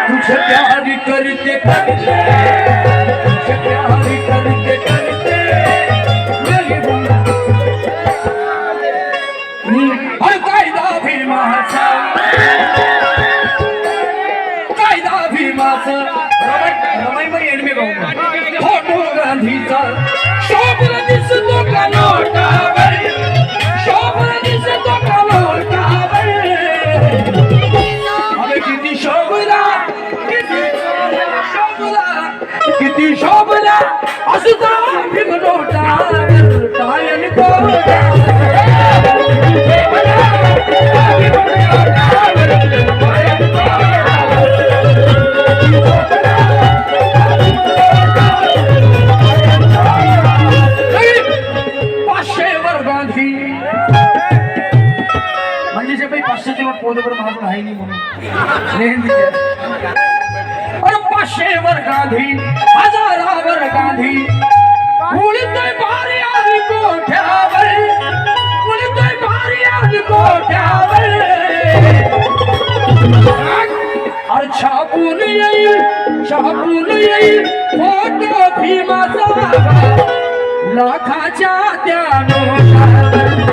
तुझे प्यारी करते करते तुझे प्यारी करते करते हर कायदा भीमाचा रमाई एडमे गाऊ फोटो गांधीचा शोभला दिसतो का नोटावर शोभला दिसतो का नोटावर अरे किती शोभला किती शोभला असता भीम नोटावर टाळ्याने कोटा और 500 वर गांधी 1000 वर गांधी उडतोय भारी आणि गोठ्यावर उडतोय भारी आणि गोठ्यावर और छापून येईल फोटो भीमाचा लाखाच्या त्या नोटावर